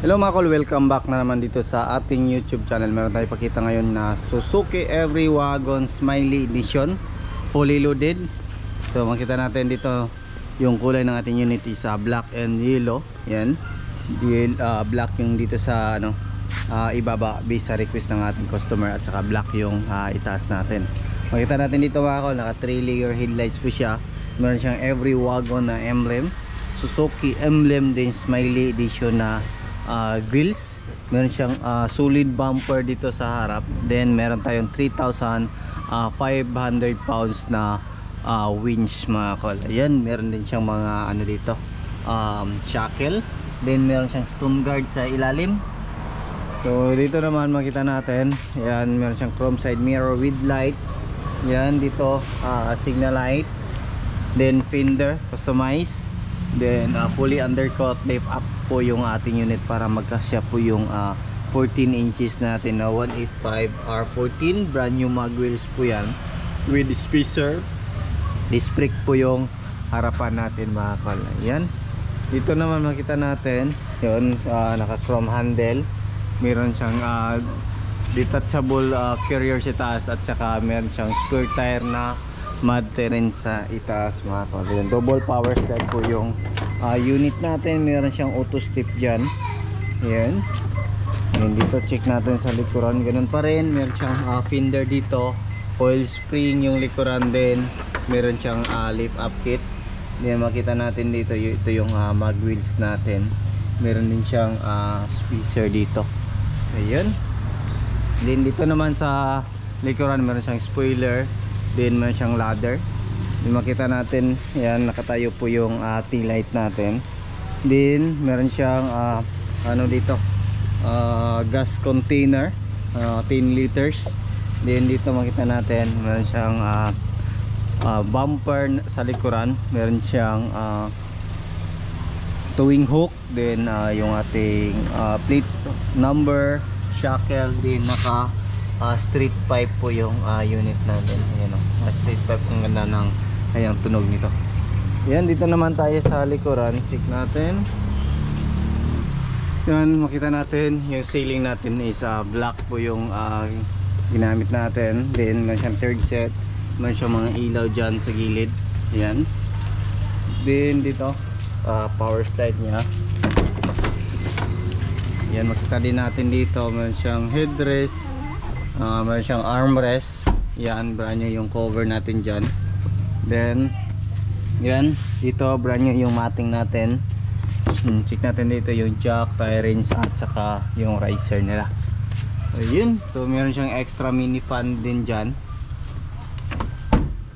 Hello mga kol, welcome back na naman dito sa ating YouTube channel. Meron tayo pakita ngayon na Suzuki Every Wagon Smiley Edition, fully loaded. So makita natin dito yung kulay ng ating unit is black and yellow. Yan, black yung dito sa ibaba based sa request ng ating customer, at saka black yung itaas natin. Makita natin dito mga kol, naka 3-layer headlights po siya. Meron siyang Every Wagon na emblem, Suzuki emblem din, Smiley Edition na grills. Meron siyang solid bumper dito sa harap. Then meron tayong 3,500 pounds na winch mga kol. Ayan, meron din siyang mga dito, shackle. Then meron siyang stone guard sa ilalim. So dito naman makita natin, ayan, meron siyang chrome side mirror with lights. Ayan, dito signal light. Then fender customized. Then fully undercut lift up po yung ating unit para magkasya po yung 14 inches natin na 185 R14. Brand new mag wheels po yan with spacer. Disc brake po yung harapan natin mga kol. Ayan, dito naman makita natin yun, naka chrome handle. Meron siyang detachable carrier sa taas, at saka meron siyang spare tire na mud terrain sa itaas mga kol. Double power slide po yung unit natin. Meron siyang auto step dyan. Ayan. And dito check natin sa likuran, ganun pa rin. Meron siyang fender dito, oil spring yung likuran din. Meron siyang lift up kit. Then makita natin dito, ito yung mag wheels natin. Meron din siyang spacer dito. Ayan. Then dito naman sa likuran, meron siyang spoiler. Then meron siyang ladder. Then makita natin, yan, nakatayo po yung tail light natin. Then meron siyang dito, gas container, 10 liters. Then dito makita natin, meron siyang bumper sa likuran. Meron siyang towing hook. Then yung ating plate number, shackle. Then naka street pipe po yung unit natin. Ayan, street pipe, ang ganda ng kayang tunog nito. Ayan, dito naman tayo sa likuran, check natin. Yan, makita natin yung ceiling natin is black po yung ginamit natin. Then meron siyang third set, meron siyang mga ilaw dyan sa gilid. Ayan. Then dito power slide nya. Ayan, makita din natin dito, meron siyang headrest. Meron siyang armrest. Yan, brand new yung cover natin dyan. Then yan, dito brand new yung matting natin. Check natin dito yung jack, tie rings, at saka yung riser nila. So yun, so meron siyang extra mini fan din dyan.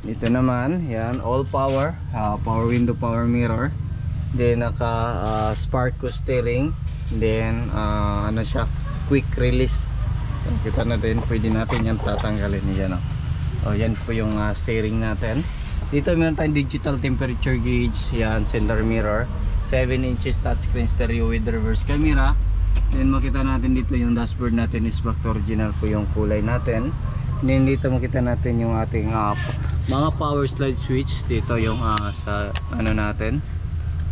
Dito naman, yan, all power, power window, power mirror. Then naka Sparco steering. Then siya, quick release. Kita natin, pwede natin yan tatanggalin yan. Yan po yung steering natin. Dito meron tayong digital temperature gauge. Yan, center mirror, 7 inches touchscreen stereo with reverse camera. Then makita natin dito yung dashboard natin is back to original po yung kulay natin. Then dito makita natin yung ating mga power slide switch. Dito yung sa natin.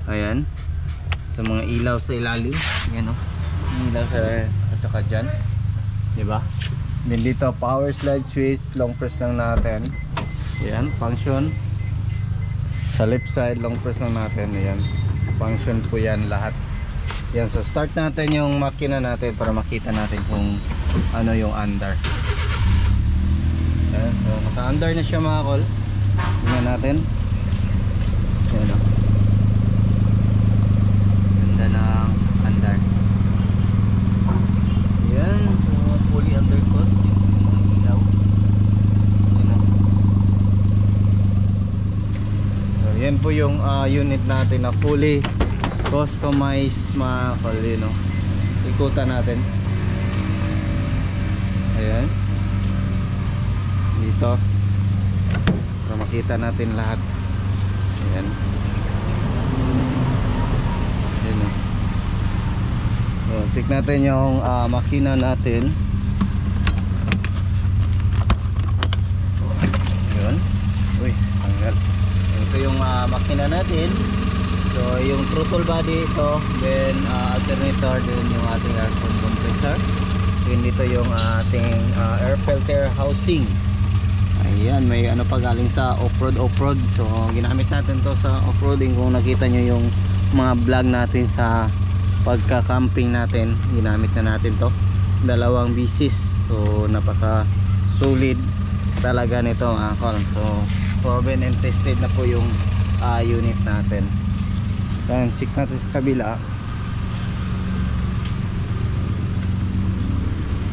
Ayan, sa mga ilaw sa ilalim. Yan ilaw sa, at saka dyan, diba? Then dito power slide switch, long press lang natin. Ayan, function. Sa left side, long press lang natin. Ayan, function po yan lahat. Yan, so start natin yung makina natin para makita natin kung ano yung under. Ayan, so naka-under na siya mga kol. Tingnan natin. Ayan, ganda ng under. Ayan, so fully undercut. Ilaw. So yan po yung unit natin na fully customized mga kol. Ikutan natin. Ayan, dito para makita natin lahat. Ayan. Ayan, so check natin yung makina natin. Ayan. Uy, tanggal. Ito yung makina natin. So yung throttle body ito, then alternator, then yung ating aircon compressor, then dito yung ating air filter housing. Ayan, may ano pa galing sa off-road. So ginamit natin to sa off-roading. Kung nakita nyo yung mga vlog natin sa pagka-camping natin, ginamit na natin to, dalawang bisis. So napaka solid talaga nito mga kol. So proven and tested na po yung unit natin. Then check natin sa kabila.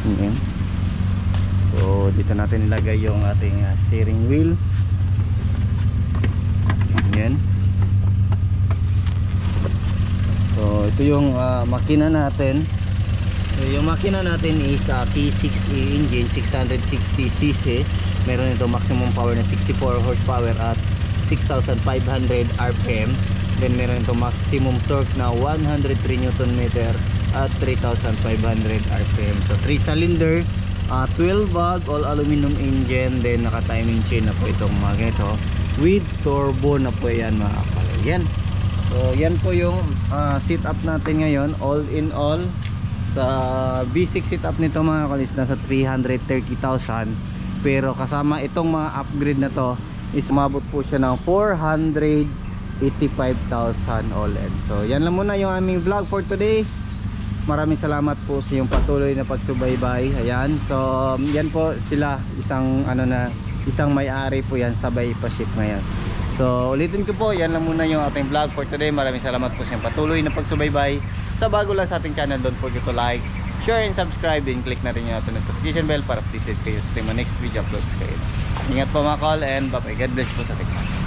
Ayan. So dito natin ilagay yung ating steering wheel. Ayan. So ito yung makina natin. So yung makina natin is P6E engine, 660cc. Meron ito maximum power na 64 horsepower at 6,500 rpm. Then meron ito maximum torque na 103 Nm at 3,500 rpm. So 3 cylinder, 12 valve, all aluminum engine. Then naka timing chain na po itong mga ganito with turbo na po yan mga kapal. Yan. So yan po yung setup natin ngayon. All in all, sa basic setup nito mga kalis, nasa 330,000. Pero kasama itong mga upgrade na to is umabot po siya ng 485,000 all in. So yan lang muna yung aming vlog for today. Maraming salamat po sa yung patuloy na pagsubaybay. Ayan, so yan po sila, isang may-ari po yan, sabay pa-ship ngayon. So ulitin ko po, yan lang muna yung ating vlog for today. Maraming salamat po sa yung patuloy na pagsubaybay. Sa bago lang sa ating channel, don't forget to like, share and subscribe, and click na rin yung ating notification bell para updated kayo sa ating next video uploads kayo. Ingat po mga kol, and bye bye. God bless po sa ating